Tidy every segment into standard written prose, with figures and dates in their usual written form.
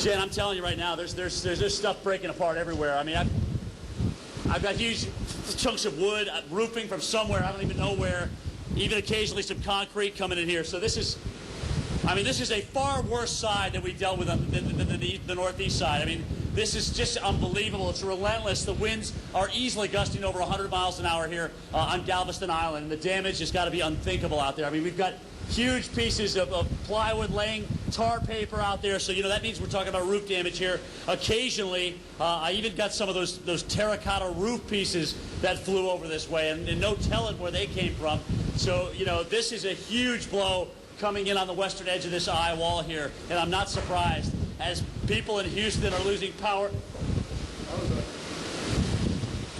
Jen, I'm telling you right now, there's stuff breaking apart everywhere. I mean, I've got huge chunks of wood, roofing from somewhere, I don't even know where, even occasionally some concrete coming in here. So this is a far worse side than we dealt with on the northeast side. I mean, this is just unbelievable. It's relentless. The winds are easily gusting over 100 miles an hour here on Galveston Island, and the damage has got to be unthinkable out there. I mean, we've got huge pieces of plywood laying, tar paper out there, so that means we're talking about roof damage here. Occasionally, I even got some of those terracotta roof pieces that flew over this way, and no telling where they came from. So, this is a huge blow coming in on the western edge of this eye wall here, and I'm not surprised. As people in Houston are losing power,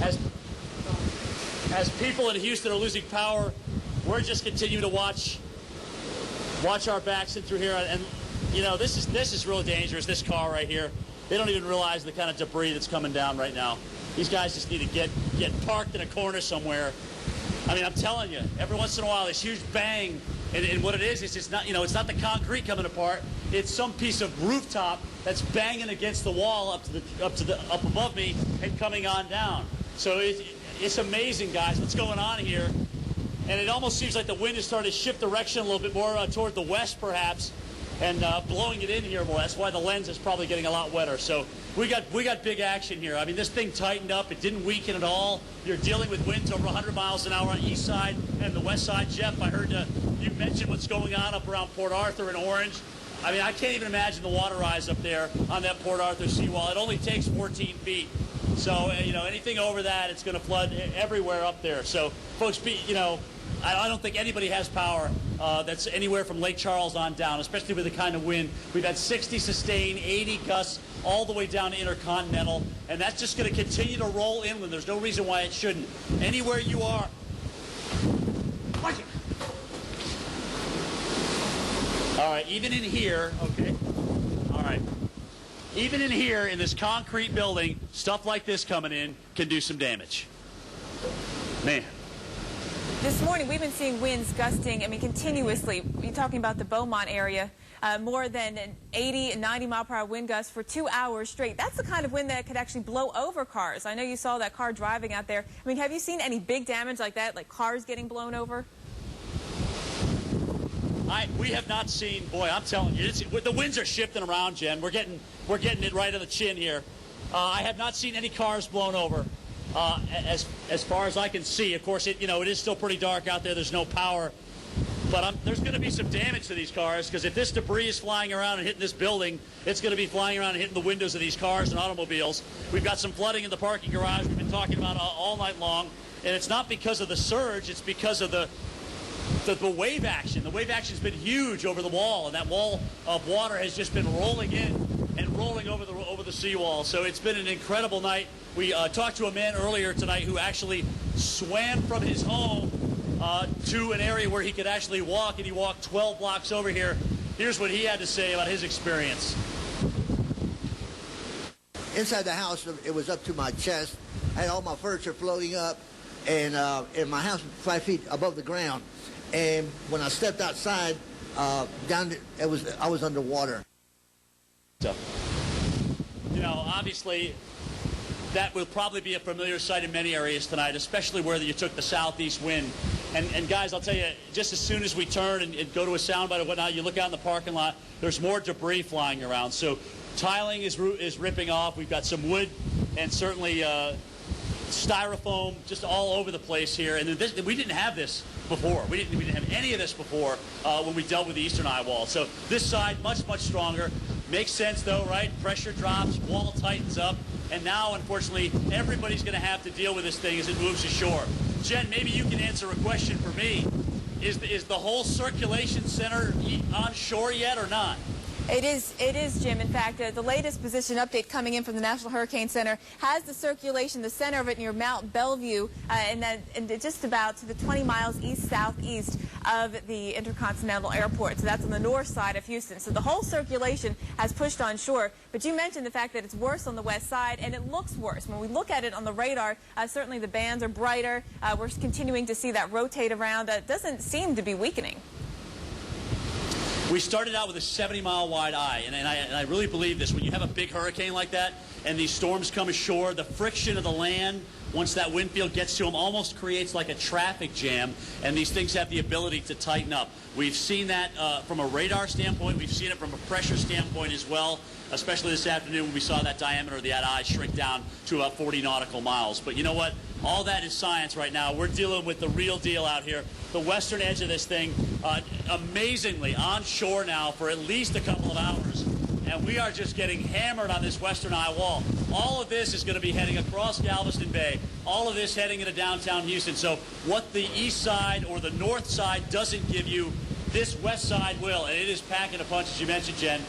as people in Houston are losing power, we're just continuing to watch our backs in through here, and this is really dangerous. This car right here, they don't even realize the kind of debris that's coming down right now. These guys just need to get parked in a corner somewhere. I mean, I'm telling you, every once in a while, this huge bang, and what it is it's not it's not the concrete coming apart. It's some piece of rooftop that's banging against the wall up above me and coming on down. So it's amazing, guys, what's going on here. And it almost seems like the wind is starting to shift direction a little bit more toward the west, perhaps, and blowing it in here more. That's why the lens is probably getting a lot wetter. So we got big action here. I mean, this thing tightened up. It didn't weaken at all. You're dealing with winds over 100 miles an hour on the east side and the west side. Jeff, I heard you mention what's going on up around Port Arthur and Orange. I mean, I can't even imagine the water rise up there on that Port Arthur seawall. It only takes 14 feet. So, anything over that, it's going to flood everywhere up there. So, folks, I don't think anybody has power that's anywhere from Lake Charles on down, especially with the kind of wind. We've had 60 sustained, 80 gusts, all the way down to Intercontinental, and that's just going to continue to roll inland. There's no reason why it shouldn't. Anywhere you are. Watch it. All right, even in here, okay. All right. Even in here, in this concrete building, stuff like this coming in can do some damage. Man. This morning, we've been seeing winds gusting, continuously. You're talking about the Beaumont area, more than an 80 and 90 mile per hour wind gust for 2 hours straight. That's the kind of wind that could actually blow over cars. I know you saw that car driving out there. I mean, have you seen any big damage like that, like cars getting blown over? We have not seen, boy, I'm telling you, the winds are shifting around, Jen. We're getting it right on the chin here. I have not seen any cars blown over. As far as I can see, of course, it is still pretty dark out there. There's no power, but there's going to be some damage to these cars, because if this debris is flying around and hitting this building, it's going to be flying around and hitting the windows of these cars and automobiles. We've got some flooding in the parking garage we've been talking about all night long, and it's not because of the surge. It's because of the wave action. The wave action's been huge over the wall, and that wall of water has just been rolling in and rolling over the seawall. So it's been an incredible night. We talked to a man earlier tonight who actually swam from his home to an area where he could actually walk, and he walked 12 blocks over here. Here's what he had to say about his experience. Inside the house, it was up to my chest. I had all my furniture floating up, and my house was 5 feet above the ground. And when I stepped outside, I was underwater. So, obviously, that will probably be a familiar sight in many areas tonight, especially where you took the southeast wind. And guys, I'll tell you, just as soon as we turn and go to a soundbite or whatnot, you look out in the parking lot, there's more debris flying around. So tiling is ripping off. We've got some wood and certainly styrofoam just all over the place here. And we didn't have this before. We didn't have any of this before when we dealt with the eastern eye wall. So this side, much, much stronger. Makes sense, though, right? Pressure drops, wall tightens up, and now, unfortunately, everybody's going to have to deal with this thing as it moves ashore. Jen, maybe you can answer a question for me. Is the whole circulation center on shore yet or not? It is, Jim. In fact, the latest position update coming in from the National Hurricane Center has the circulation, the center of it near Mount Bellevue, and just about to the 20 miles east-southeast of the Intercontinental Airport. So that's on the north side of Houston. So the whole circulation has pushed on shore. But you mentioned the fact that it's worse on the west side, and it looks worse. When we look at it on the radar, certainly the bands are brighter. We're continuing to see that rotate around. It doesn't seem to be weakening. We started out with a 70-mile wide eye, and I really believe this. When you have a big hurricane like that and these storms come ashore, the friction of the land, once that wind field gets to them, almost creates like a traffic jam, and these things have the ability to tighten up. We've seen that from a radar standpoint. We've seen it from a pressure standpoint as well, especially this afternoon when we saw that diameter of that eye shrink down to about 40 nautical miles. But you know what? All that is science right now. We're dealing with the real deal out here. The western edge of this thing, amazingly on shore now for at least a couple of hours. And we are just getting hammered on this western eye wall. All of this is going to be heading across Galveston Bay. All of this heading into downtown Houston. So what the east side or the north side doesn't give you, this west side will. And it is packing a punch, as you mentioned, Jen.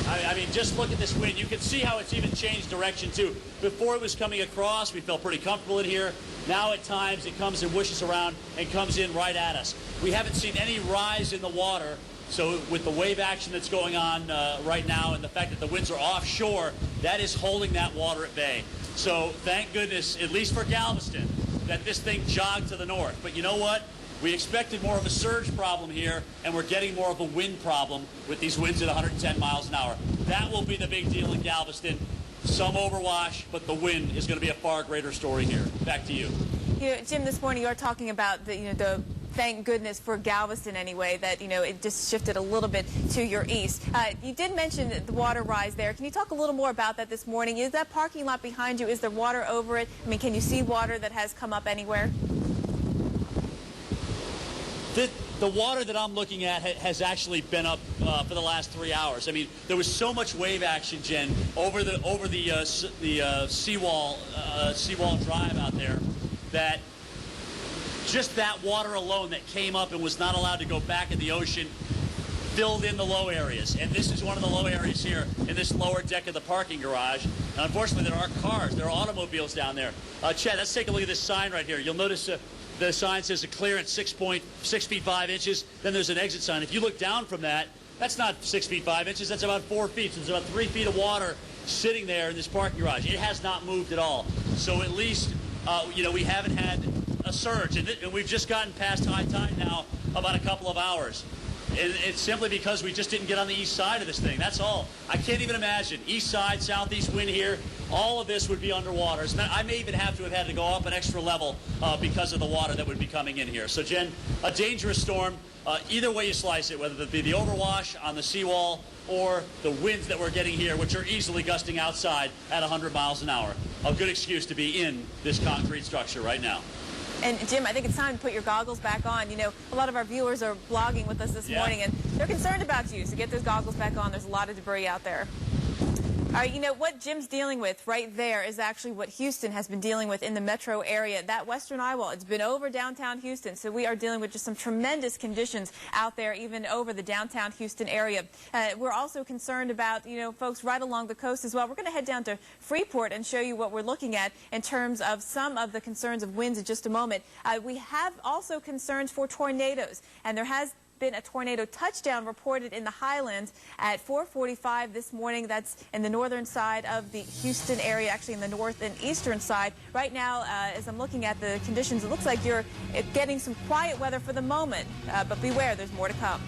I mean, just look at this wind. You can see how it's even changed direction, too. Before it was coming across, we felt pretty comfortable in here. Now, at times, it comes and whooshes around and comes in right at us. We haven't seen any rise in the water. So with the wave action that's going on right now and the fact that the winds are offshore, that is holding that water at bay. So thank goodness, at least for Galveston, that this thing jogged to the north. But you know what? We expected more of a surge problem here, and we're getting more of a wind problem with these winds at 110 miles an hour. That will be the big deal in Galveston. Some overwash, but the wind is going to be a far greater story here. Back to you. Jim, this morning you are talking about the thank goodness for Galveston anyway, that, it just shifted a little bit to your east. You did mention the water rise there. Can you talk a little more about that this morning? Is that parking lot behind you, is there water over it? I mean, can you see water that has come up anywhere? The water that I'm looking at has actually been up for the last 3 hours. I mean, there was so much wave action, Jen, over the seawall drive out there, that just that water alone that came up and was not allowed to go back in the ocean filled in the low areas. And this is one of the low areas here in this lower deck of the parking garage. And unfortunately, there are cars, there are automobiles down there. Chad, let's take a look at this sign right here. You'll notice the sign says a clearance 6 feet 5 inches. Then there's an exit sign. If you look down from that, that's not 6 feet 5 inches. That's about 4 feet. So there's about 3 feet of water sitting there in this parking garage. It has not moved at all. So at least, we haven't had a surge. And we've just gotten past high tide now about a couple of hours. And it's simply because we just didn't get on the east side of this thing. That's all. I can't even imagine. East side, southeast wind here, all of this would be underwater. I may even have had to go up an extra level because of the water that would be coming in here. So, Jen, a dangerous storm. Either way you slice it, whether it be the overwash on the seawall or the winds that we're getting here, which are easily gusting outside at 100 miles an hour. A good excuse to be in this concrete structure right now. And, Jim, I think it's time to put your goggles back on. A lot of our viewers are blogging with us this morning, and they're concerned about you. So get those goggles back on. There's a lot of debris out there. All right, what Jim's dealing with right there is actually what Houston has been dealing with in the metro area. That western eye wall, it's been over downtown Houston, so we are dealing with just some tremendous conditions out there, even over the downtown Houston area. We're also concerned about, folks right along the coast as well. We're going to head down to Freeport and show you what we're looking at in terms of some of the concerns of winds in just a moment. We have also concerns for tornadoes, and there has been a tornado touchdown reported in the Highlands at 4:45 this morning. That's in the northern side of the Houston area, actually in the north and eastern side. Right now, as I'm looking at the conditions, it looks like you're getting some quiet weather for the moment, but beware, there's more to come.